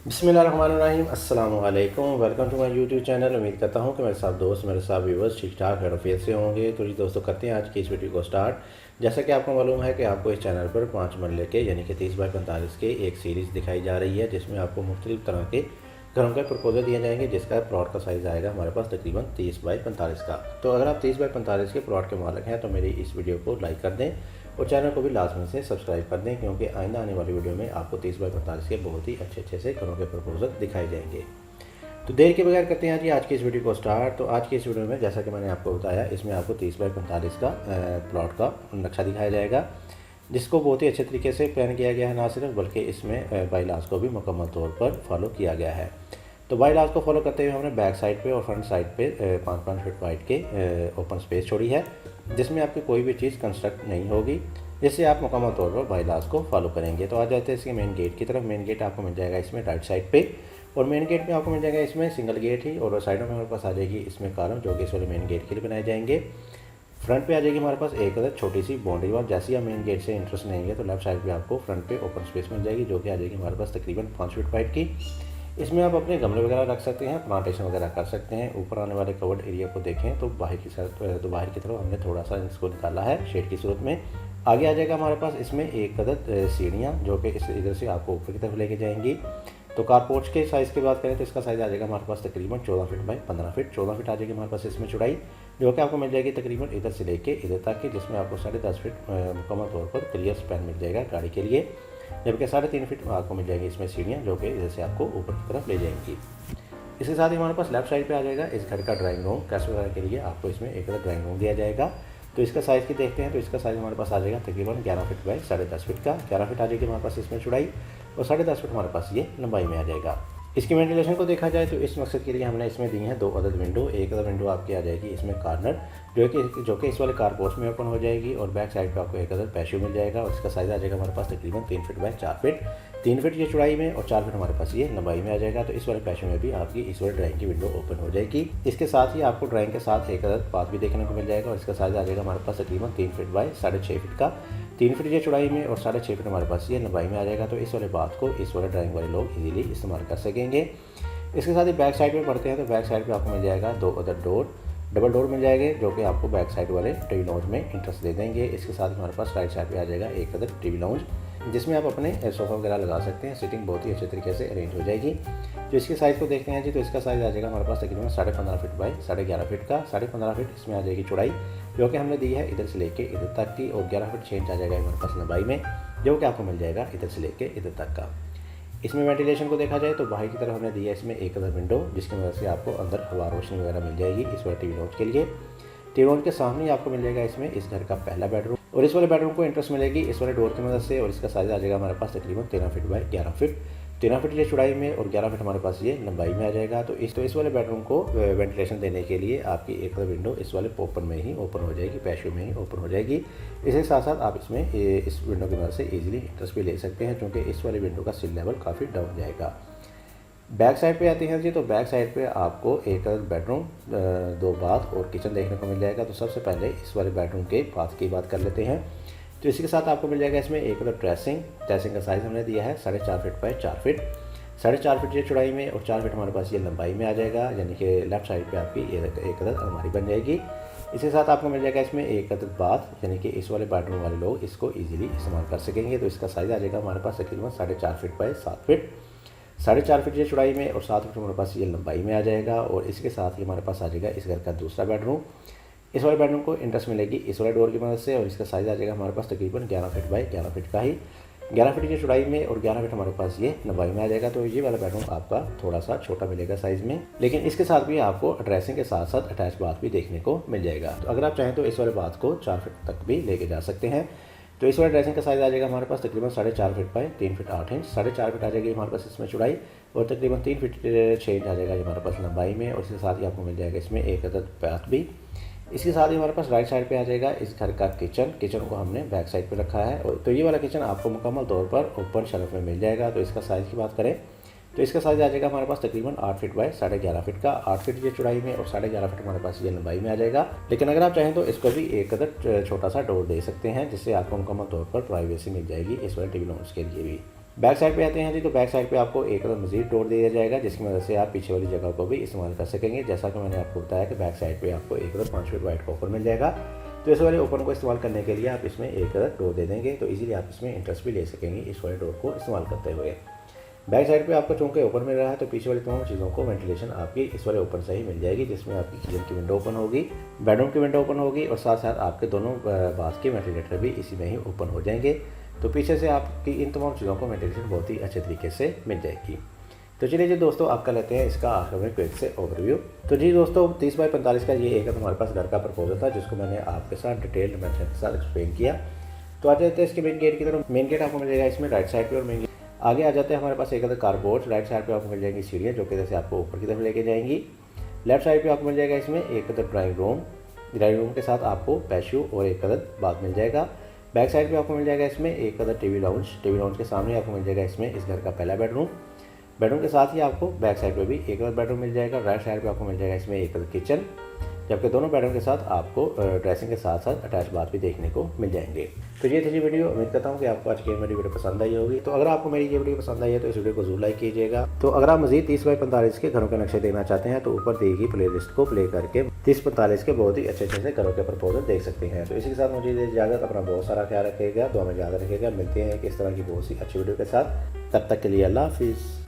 बिस्मिल्लाहिर्रहमानिर्रहीम अस्सलाम वालेकुम। Welcome to my YouTube channel. उम्मीद करता हूँ कि मेरे साथ दोस्त, मेरे साथ व्यूवर्स ठीक ठाक खैरियत से होंगे। तो जी दोस्तों, करते हैं आज की इस वीडियो को स्टार्ट। जैसा कि आपको मालूम है कि आपको इस चैनल पर 5 मरले के यानी कि 30 बाई 45 के एक सीरीज़ दिखाई जा रही है, जिसमें आपको मुख्तलिफ तरह के घरों के प्रपोजल दिए जाएंगे, जिसका प्लॉट का साइज़ आएगा हमारे पास तकरीबन 30 बाई 45 का। तो अगर आप 30 बाई 45 के प्लॉट के मालिक हैं तो मेरी इस वीडियो को लाइक कर दें और चैनल को भी लाजमी से सब्सक्राइब कर दें, क्योंकि आइंदा आने वाली वीडियो में आपको 30 बाई 45 के बहुत ही अच्छे से घरों के प्रपोजल दिखाए जाएंगे। तो देर के बगैर करते हैं जी आज की इस वीडियो को स्टार्ट। तो आज की इस वीडियो में जैसा कि मैंने आपको बताया, इसमें आपको 30 बाई 45 का प्लॉट का नक्शा दिखाया जाएगा, जिसको बहुत ही अच्छे तरीके से प्लान किया गया है। ना सिर्फ बल्कि इसमें बाईलाज को भी मुकम्मल तौर पर फॉलो किया गया है। तो बाईलाज को फॉलो करते हुए हमने बैक साइड पे और फ्रंट साइड पे 5-5 फीट वाइड के ओपन स्पेस छोड़ी है, जिसमें आपकी कोई भी चीज़ कंस्ट्रक्ट नहीं होगी, जिससे आप मुकम्मल तौर पर बाईलाज को फॉलो करेंगे। तो आ जाते हैं इसके मेन गेट की तरफ। मेन गेट आपको मिल जाएगा इसमें राइट साइड पे, और मेन गेट में आपको मिल जाएगा इसमें सिंगल गेट ही, और साइडों में हमारे पास आ जाएगी इसमें कॉलम, जो कि इस वाले मेन गेट के लिए बनाए जाएंगे। फ्रंट पे आ जाएगी हमारे पास एक अदर छोटी सी बाउंड्री वॉल। जैसे ही आप मेन गेट से इंटरेस्ट लेंगे तो लेफ्ट साइड पे आपको फ्रंट पे ओपन स्पेस मिल जाएगी, जो कि आ जाएगी हमारे पास तकरीबन 5 फीट वाइड की। इसमें आप अपने गमले वगैरह रख सकते हैं, प्लांटेशन वगैरह कर सकते हैं। ऊपर आने वाले कवर्ड एरिया को देखें तो बाहर की तरफ हमने थोड़ा सा इसको निकाला है शेड की सूरत में। आगे आ जाएगा हमारे पास इसमें एक अदद सीढ़ियाँ, जो कि इस इधर से आपको ऊपर की तरफ लेके जाएंगी। तो कारपोर्च के साइज़ की बात करें तो इसका साइज़ आ जाएगा हमारे पास तकरीबन 14 फीट बाई 15 फीट। 14 फीट आ जाएगी हमारे पास इसमें चौड़ाई, जो कि आपको मिल जाएगी तकरीबन इधर से लेके इधर तक की, जिसमें आपको 10.5 फीट मुकम्मल तौर पर क्लियर स्पैन मिल जाएगा गाड़ी के लिए। जबकि 3.5 फीट आपको मिल जाएगी इसमें सीढ़ियाँ, जो कि इधर से आपको ऊपर की तरफ ले जाएंगी। इसके साथ ही हमारे पास लेफ्ट साइड पे आ जाएगा इस घर का ड्राइंग रूम। कैसे वगैरह के लिए आपको इसमें एक ड्राइंग रूम दिया जाएगा। तो इसका साइज़ की देखते हैं तो इसका साइज़ हमारे पास आ जाएगा तकरीबन 11 फीट बाई 10.5 फीट का। 11 फीट आ जाएगी हमारे पास इसमें चौड़ाई, और 10.5 फीट हमारे पास ये लंबाई में आ जाएगा। इसकी वेंटिलेशन को देखा जाए तो इस मकसद के लिए हमने इसमें दी हैं 2 अदद विंडो। एक अदद विंडो आपकी आ जाएगी इसमें कॉर्नर, जो कि इस वाले कारपोर्च में ओपन हो जाएगी, और बैक साइड पे आपको एक अदद पैशो मिल जाएगा, और इसका साइज़ आ जाएगा हमारे पास तकरीबन 3 फीट बाई 4 फीट। 3 फीट ये चौड़ाई में और 4 फीट हमारे पास ये लंबाई में आ जाएगा। तो इस वाले पैशो में भी आपकी इस वाले ड्राइंग की विंडो ओपन हो जाएगी। इसके साथ ही आपको ड्राइंग के साथ एक अदद पाथ भी देखने को मिल जाएगा, और इसका साइज़ आ जाएगा हमारे पास तकरीबन 3 फीट बाई 6.5 फीट का। 3 फीट ये चौड़ाई में और 6.5 फीट हमारे पास ये लंबाई में आ जाएगा। तो इस वाले बाथ को इस वाले ड्राइंग वाले लोग इजीली इस्तेमाल कर सकेंगे। इसके साथ ही बैक साइड में बढ़ते हैं तो बैक साइड पे आपको मिल जाएगा 2 अदर डोर, डबल डोर मिल जाएंगे, जो कि आपको बैक साइड वाले टीवी लाउंज में इंटरेस्ट दे देंगे। इसके साथ ही हमारे पास राइट साइड पे आ जाएगा एक अदर टीवी लाउंज, जिसमें आप अपने सोफ़ा वगैरह लगा सकते हैं। सीटिंग बहुत ही अच्छे तरीके से अरेंज हो जाएगी। तो इसके साइज़ को देखते हैं जी, तो इसका साइज़ आ जाएगा हमारे पास तकरीबन 15.5 फीट बाई 11.5 फीट का। 15.5 फीट इसमें आ जाएगी चौड़ाई, जो कि हमने दी है इधर से लेके इधर तक की, और 11 फीट चेंज आ जाएगा हमारे पास लंबाई में, जो कि आपको मिल जाएगा इधर से लेके इधर तक का। इसमें वेंटिलेशन को देखा जाए तो बाहर की तरफ हमने दी है इसमें एक अदर विंडो, जिसकी वजह से आपको अंदर हवा रोशनी वगैरह मिल जाएगी इस वाले टीवी लाउंज के लिए। टीवी लाउंज के सामने आपको मिल जाएगा इसमें इस घर का पहला बेडरूम, और इस वाले बेडरूम को इंटरेस्ट मिलेगी इस वाले डोर की मदद से, और इसका साइज़ आ जाएगा हमारे पास तकरीबन 13 फीट बाई 11 फीट। 13 फीट ये चौड़ाई में और 11 फीट हमारे पास ये लंबाई में आ जाएगा। तो इस वाले बेडरूम को वेंटिलेशन देने के लिए आपकी एक विंडो इस वाले ओपन में ही ओपन हो जाएगी, पैशो में ही ओपन हो जाएगी। इसके साथ साथ आप इसमें इस विंडो की मदद से इजीली इंटरेस्ट भी ले सकते हैं, क्योंकि इस वाले विंडो का सिल लेवल काफ़ी डाउन जाएगा। बैक साइड पे आते हैं जी, तो बैक साइड पे आपको एक बेडरूम, 2 बाथ और किचन देखने को मिल जाएगा। तो सबसे पहले इस वाले बेडरूम के बाथ की बात कर लेते हैं। तो इसी के साथ आपको मिल जाएगा इसमें एक ड्रेसिंग का साइज़ हमने दिया है 4.5 फीट बाई 4 फीट। 4.5 फीट ये चौड़ाई में और 4 फीट हमारे पास ये लंबाई में आ जाएगा, यानी कि लेफ्ट साइड पे आपकी एक अदद अलमारी बन जाएगी। इसके साथ आपको मिल जाएगा इसमें एक अदद बाथ, यानी कि इस वाले बेडरूम वाले लोग इसको ईजिली इस्तेमाल कर सकेंगे। तो इसका साइज़ आ जाएगा हमारे पास तकरीबन 4.5 फीट बाई 7 फीट। 4.5 फीट ये चौड़ाई में और 7 फीट हमारे पास ये लंबाई में आ जाएगा। और इसके साथ ही हमारे पास आ जाएगा इस घर का दूसरा बेडरूम। इस वाले बेडरूम को इंटरेस्ट मिलेगी इस वाले डोर की मदद से, और इसका साइज़ आ जाएगा हमारे पास तकरीबन 11 फीट बाई 11 फीट का ही। 11 फीट की चौड़ाई में और 11 फीट हमारे पास ये लंबाई में आ जाएगा। तो ये वाला बेडरूम आपका थोड़ा सा छोटा मिलेगा साइज़ में, लेकिन इसके साथ भी आपको ड्रेसिंग के साथ साथ अटैच बाथ भी देखने को मिल जाएगा। तो अगर आप चाहें तो इस वाले बाथ को 4 फीट तक भी लेके जा सकते हैं। तो इस वाले ड्रेसिंग का साइज़ आ जाएगा हमारे पास तकरीबन 4.5 feet by 3 feet 8 inch. 4.5 feet आ जाएगी हमारे पास इसमें चौड़ाई, और तकरीबन 3 फीट 6 इंच आ जाएगा हमारे पास लंबाई में। और इसके साथ ही आपको मिल जाएगा इसमें एक अदद बाथ भी। इसके साथ ही हमारे पास राइट साइड पे आ जाएगा इस घर का किचन को हमने बैक साइड पे रखा है। और तो ये वाला किचन आपको मुकम्मल तौर पर ओपन शेल्फ में मिल जाएगा। तो इसका साइज़ की बात करें तो इसका साइज़ आ जाएगा हमारे पास तकरीबन 8 फीट बाई 11.5 फीट का। 8 फीट ये चौड़ाई में और 11.5 फीट हमारे पास ये लंबाई में आ जाएगा। लेकिन अगर आप चाहें तो इस पर भी एक अदर छोटा सा डोर दे सकते हैं, जिससे आपको मुकम्मल तौर पर प्राइवेसी मिल जाएगी इस वाले टीवी लाउंज के लिए भी। बैक साइड पे आते हैं जी, तो बैक साइड पे आपको एक मज़ीद डोर दिया जाएगा जिसकी मदद से आप पीछे वाली जगह को भी इस्तेमाल कर सकेंगे। जैसा कि मैंने आपको बताया कि बैक साइड पे आपको एक 5 फीट वाइड का ओपन मिल जाएगा। तो इस वाले ओपन को इस्तेमाल करने के लिए आप इसमें एक डोर दे देंगे, तो इजीली आप इसमें इंटरेस्ट भी ले सकेंगे इस वाले डोर को इस्तेमाल करते हुए। बैक साइड पे आपको चूँकि ओपन मिल रहा है, तो पीछे वाली तमाम चीज़ों को वेंटिलेशन आपकी इस वाले ओपन से ही मिल जाएगी, जिसमें आपकी किचन की विंडो ओपन होगी, बेडरूम की विंडो ओपन होगी और साथ साथ आपके दोनों बाथ के वेंटिलेटर भी इसी में ही ओपन हो जाएंगे। तो पीछे से आपकी इन तमाम चीज़ों को वेंटिलेशन बहुत ही अच्छे तरीके से मिल जाएगी। तो चलिए जी दोस्तों, आप कर लेते हैं इसका आखिर में क्विक से ओवरव्यू। तो जी दोस्तों, 30 बाई 45 का ये एक हमारे पास घर का प्रपोजल था, जिसको मैंने आपके साथ डिटेल डिमेंशन के साथ एक्सप्लेन किया। तो आ जाते हैं इसके मेन गेट की तरफ। मेन गेट आपको मिल जाएगा इसमें राइट साइड पे, और मेन गेट आगे आ जाते हैं हमारे पास एक कारपोर्ट। राइट साइड पे आपको मिल जाएंगी सीढ़ियाँ जो कि जैसे आपको ऊपर की तरफ लेके जाएंगी। लेफ्ट साइड पे आपको मिल जाएगा इसमें एक ड्राइंग रूम के साथ आपको पैशियो और एक बाथ मिल जाएगा। बैक साइड पे आपको मिल जाएगा इसमें एक टीवी लाउंज के सामने आपको मिल जाएगा इसमें इस घर का पहला बेडरूम के साथ ही आपको बैक साइड पे भी एक बेडरूम मिल जाएगा। राइट साइड पे आपको मिल जाएगा इसमें एक किचन, जबकि दोनों बेडरूम के साथ आपको ड्रेसिंग के साथ साथ अटैच बाथ भी देखने को मिल जाएंगे। तो ये थी जी वीडियो। उम्मीद करता हूँ कि आपको आज की मेरी वीडियो पसंद आई होगी। तो अगर आपको मेरी ये वीडियो पसंद आई है तो इस वीडियो को जरूर लाइक कीजिएगा। तो अगर आप मजीद 30 बाई 45 के घरों के नक्शे देखना चाहते हैं तो ऊपर दी गई प्ले लिस्ट को प्ले करके 30-45 के बहुत ही अच्छे से घरों के प्रपोजल देख सकते हैं। तो इसी के साथ मुझे इजाज़त, अपना बहुत सारा ख्याल रखिएगा, दुआ में याद रखिएगा। मिलते हैं कि इस तरह की बहुत सी अच्छी वीडियो के साथ। तब तक के लिए अल्लाह हाफिज़।